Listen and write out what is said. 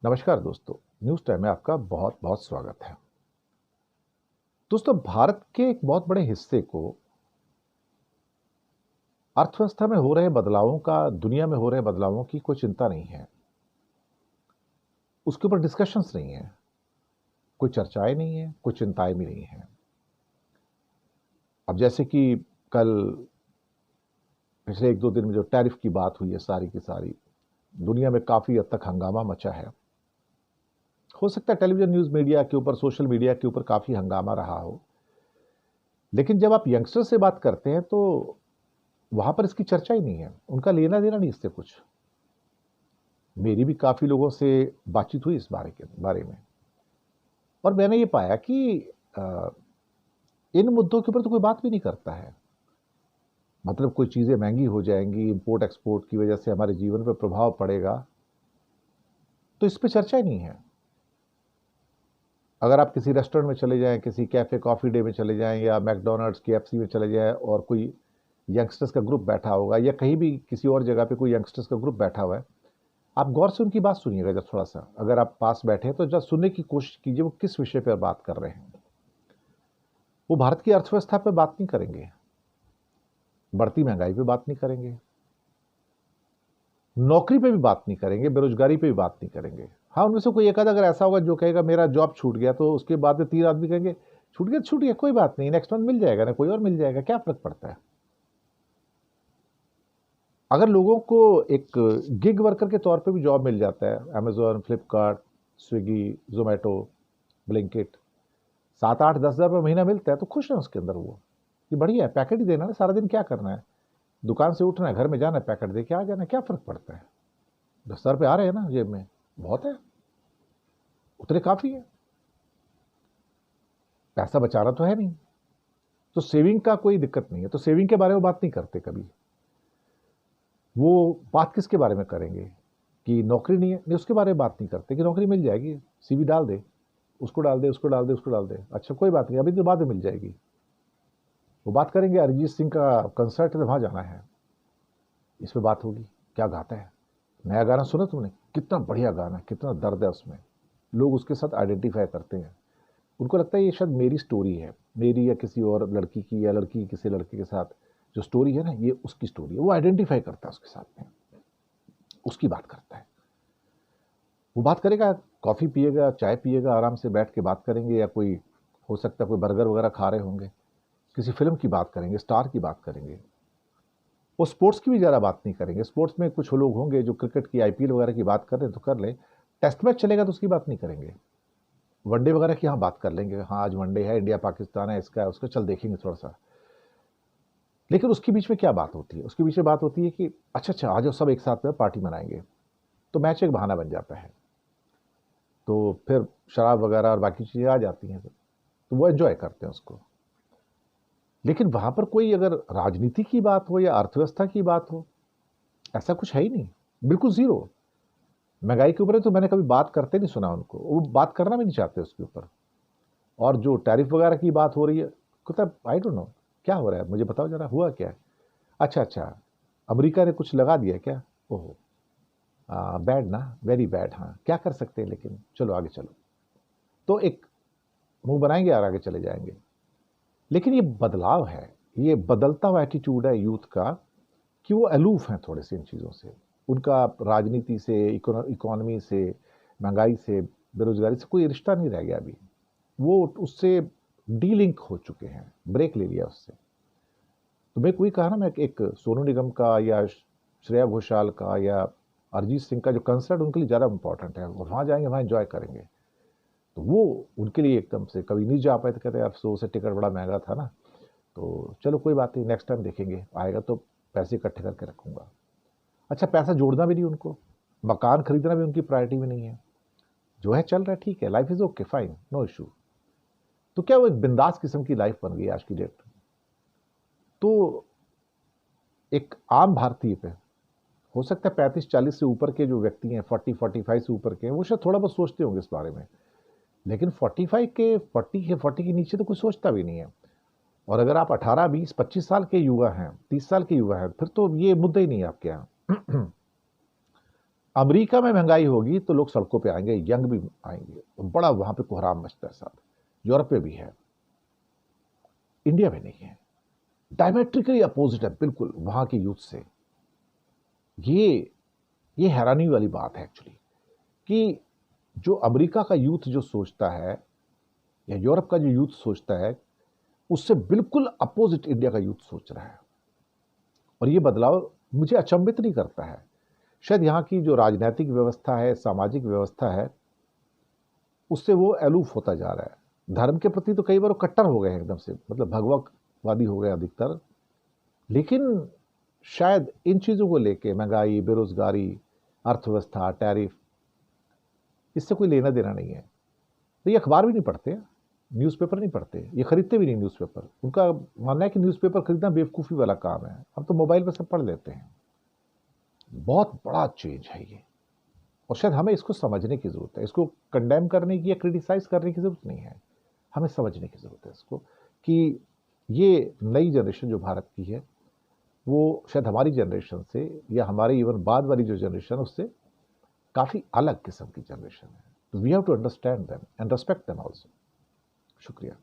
नमस्कार दोस्तों। News time में आपका बहुत बहुत स्वागत है। दोस्तों, भारत के एक बहुत बड़े हिस्से को अर्थव्यवस्था में हो रहे बदलावों का, दुनिया में हो रहे बदलावों की कोई चिंता नहीं है। उसके ऊपर डिस्कशंस नहीं है, कोई चर्चाएं नहीं है, कोई चिंताएं भी नहीं है। अब जैसे कि कल पिछले एक दो दिन में जो टैरिफ की बात हुई है, सारी की सारी दुनिया में काफी हद तक हंगामा मचा है। हो सकता है टेलीविजन न्यूज मीडिया के ऊपर, सोशल मीडिया के ऊपर काफी हंगामा रहा हो, लेकिन जब आप यंगस्टर से बात करते हैं तो वहां पर इसकी चर्चा ही नहीं है। उनका लेना देना नहीं इससे कुछ। मेरी भी काफी लोगों से बातचीत हुई इस बारे में, और मैंने ये पाया कि अ, इन मुद्दों के ऊपर तो कोई बात भी नहीं करता है। मतलब कोई चीजें महंगी हो जाएंगी, इंपोर्ट एक्सपोर्ट की वजह से हमारे जीवन पर प्रभाव पड़ेगा, तो इस पे चर्चा ही नहीं है। अगर आप किसी रेस्टोरेंट में चले जाएं, किसी कैफे कॉफी डे में चले जाएं, या मैकडोनल्ड्स KFC में चले जाएं, और कोई यंगस्टर्स का ग्रुप बैठा होगा, या कहीं भी किसी और जगह पे कोई यंगस्टर्स का ग्रुप बैठा हुआ है, आप गौर से उनकी बात सुनिएगा। जब थोड़ा सा अगर आप पास बैठे हैं तो जब सुनने की कोशिश कीजिए वो किस विषय पर बात कर रहे हैं। वो भारत की अर्थव्यवस्था पे बात नहीं करेंगे, बढ़ती महंगाई पे बात नहीं करेंगे, नौकरी पे भी बात नहीं करेंगे, बेरोजगारी पे भी बात नहीं करेंगे। हाँ, उनमें से कोई एक आधा अगर ऐसा होगा जो कहेगा मेरा जॉब छूट गया, तो उसके बाद में 3 आदमी कहेंगे छूट गया, कोई बात नहीं, नेक्स्ट मंथ मिल जाएगा ना, कोई और मिल जाएगा, क्या फर्क पड़ता है। अगर लोगों को एक गिग वर्कर के तौर पे भी जॉब मिल जाता है, Amazon, Flipkart, Swiggy, Zomato, Blinkit, 7 8 10 हज़ार रुपये महीना मिलता है तो खुश है उसके अंदर। वो ये बढ़िया है, पैकेट ही देना है, सारा दिन क्या करना है, दुकान से उठना है, घर में जाना है, पैकेट दे के आ जाना है, क्या फर्क पड़ता है। 10 हज़ार रुपये आ रहे हैं ना जेब में, बहुत है, उतने काफी है। पैसा बचाना तो है नहीं, तो सेविंग का कोई दिक्कत नहीं है, तो सेविंग के बारे में बात नहीं करते कभी। वो बात किसके बारे में करेंगे कि नौकरी नहीं है, नहीं उसके बारे में बात नहीं करते कि नौकरी मिल जाएगी, CV डाल दे, उसको डाल दे, उसको डाल दे, उसको डाल दे, अच्छा कोई बात नहीं, अभी तो बाद में मिल जाएगी। वो बात करेंगे अरिजीत सिंह का कंसर्ट है तो वहां जाना है, इस पे बात होगी, क्या गाता है, नया गाना सुना तुमने, कितना बढ़िया गाना है, कितना दर्द है उसमें। लोग उसके साथ आइडेंटिफाई करते हैं, उनको लगता है ये शायद मेरी स्टोरी है, मेरी या किसी और लड़की की, या लड़की किसी लड़के के साथ जो स्टोरी है ना, ये उसकी स्टोरी है। वो आइडेंटिफाई करता है उसके साथ में, उसकी बात करता है। वो बात करेगा, कॉफ़ी पिएगा, चाय पिएगा, आराम से बैठ के बात करेंगे, या कोई हो सकता है कोई बर्गर वगैरह खा रहे होंगे, किसी फिल्म की बात करेंगे, स्टार की बात करेंगे। वो स्पोर्ट्स की भी ज़्यादा बात नहीं करेंगे। स्पोर्ट्स में कुछ लोग होंगे जो क्रिकेट की, IPL वगैरह की बात कर रहे हैं तो कर लें, टेस्ट मैच चलेगा तो उसकी बात नहीं करेंगे। वनडे वगैरह की हाँ बात कर लेंगे, हाँ आज वनडे है, इंडिया पाकिस्तान है, इसका है उसका, चल देखेंगे थोड़ा सा। लेकिन उसके बीच में क्या बात होती है, उसके बीच में बात होती है कि अच्छा अच्छा आ जाओ सब एक साथ में पार्टी मनाएंगे, तो मैच एक बहाना बन जाता है। तो फिर शराब वगैरह और बाकी चीज़ें आ जाती हैं, तो वो एंजॉय करते हैं उसको। लेकिन वहां पर कोई अगर राजनीति की बात हो या अर्थव्यवस्था की बात हो, ऐसा कुछ है ही नहीं, बिल्कुल जीरो। महंगाई के ऊपर तो मैंने कभी बात करते नहीं सुना उनको, वो बात करना भी नहीं चाहते उसके ऊपर। और जो टैरिफ वगैरह की बात हो रही है, कहता आई डोंट नो क्या हो रहा है, मुझे बताओ जरा हुआ क्या है। अच्छा अच्छा, अमेरिका ने कुछ लगा दिया क्या, ओहो, बैड ना, वेरी बैड, हाँ क्या कर सकते हैं, लेकिन चलो आगे चलो, तो एक मुंह बनाएंगे और आगे चले जाएंगे। लेकिन ये बदलाव है, ये बदलता हुआ एटीट्यूड है यूथ का, कि वो अलूफ हैं थोड़े से इन चीज़ों से। उनका राजनीति से, इकोनॉमी से, महंगाई से, बेरोजगारी से कोई रिश्ता नहीं रह गया अभी। वो उससे डीलिंक हो चुके हैं, ब्रेक ले लिया उससे। तो मैं कोई कहा ना, मैं एक सोनू निगम का या श्रेया घोषाल का या अरिजीत सिंह का जो कंसर्ट उनके लिए ज़्यादा इंपॉर्टेंट है, और वहाँ जाएंगे, वहाँ एंजॉय करेंगे, तो वो उनके लिए एकदम से कभी नहीं जा पाए तो कहते हैं अफसोस है, टिकट बड़ा महंगा था ना, तो चलो कोई बात नहीं, नेक्स्ट टाइम देखेंगे, आएगा तो पैसे इकट्ठे करके रखूंगा। अच्छा, पैसा जोड़ना भी नहीं उनको, मकान खरीदना भी उनकी प्रायोरिटी में नहीं है, जो है चल रहा है ठीक है, life is okay fine, no issue. तो क्या वो एक बिंदास किस्म की लाइफ बन गई आज की डेट में। तो एक आम भारतीय पे, हो सकता है 35 40 से ऊपर के जो व्यक्ति हैं, 40 45 से ऊपर के हैं, वो शायद थोड़ा बहुत सोचते होंगे इस बारे में, लेकिन 40 के नीचे तो कुछ सोचता भी नहीं है। और अगर आप 18 20 25 साल के युवा हैं, 30 साल के युवा हैं, फिर तो ये मुद्दा ही नहीं है आपके यहाँ। अमेरिका में महंगाई होगी तो लोग सड़कों पे आएंगे, यंग भी आएंगे, बड़ा वहां पे कोहराम मचता है साथ। यूरोप में भी है, इंडिया में नहीं है। डायमेट्रिकली अपोजिट है बिल्कुल वहां के यूथ से। ये ये हैरानी वाली बात है एक्चुअली, कि जो अमेरिका का यूथ जो सोचता है या यूरोप का जो यूथ सोचता है, उससे बिल्कुल अपोजिट इंडिया का यूथ सोच रहा है। और ये बदलाव मुझे अचंभित नहीं करता है। शायद यहाँ की जो राजनीतिक व्यवस्था है, सामाजिक व्यवस्था है, उससे वो अलूफ होता जा रहा है। धर्म के प्रति तो कई बार वो कट्टर हो गए हैं एकदम से, मतलब भगवकवादी हो गए अधिकतर। लेकिन शायद इन चीज़ों को लेके, महंगाई, बेरोजगारी, अर्थव्यवस्था, टैरिफ, इससे कोई लेना देना नहीं है। तो ये अखबार भी नहीं पढ़ते, न्यूज़पेपर नहीं पढ़ते, ये खरीदते भी नहीं न्यूज़पेपर। उनका मानना है कि न्यूज़पेपर खरीदना बेवकूफ़ी वाला काम है, हम तो मोबाइल पर सब पढ़ लेते हैं। बहुत बड़ा चेंज है ये, और शायद हमें इसको समझने की ज़रूरत है। इसको कंडेम करने की या क्रिटिसाइज करने की ज़रूरत नहीं है, हमें समझने की ज़रूरत है इसको, कि ये नई जनरेशन जो भारत की है, वो शायद हमारी जनरेशन से या हमारे इवन बाद वाली जो जनरेशन उससे काफ़ी अलग किस्म की जनरेशन है। तो we have to understand them and respect them also. शुक्रिया।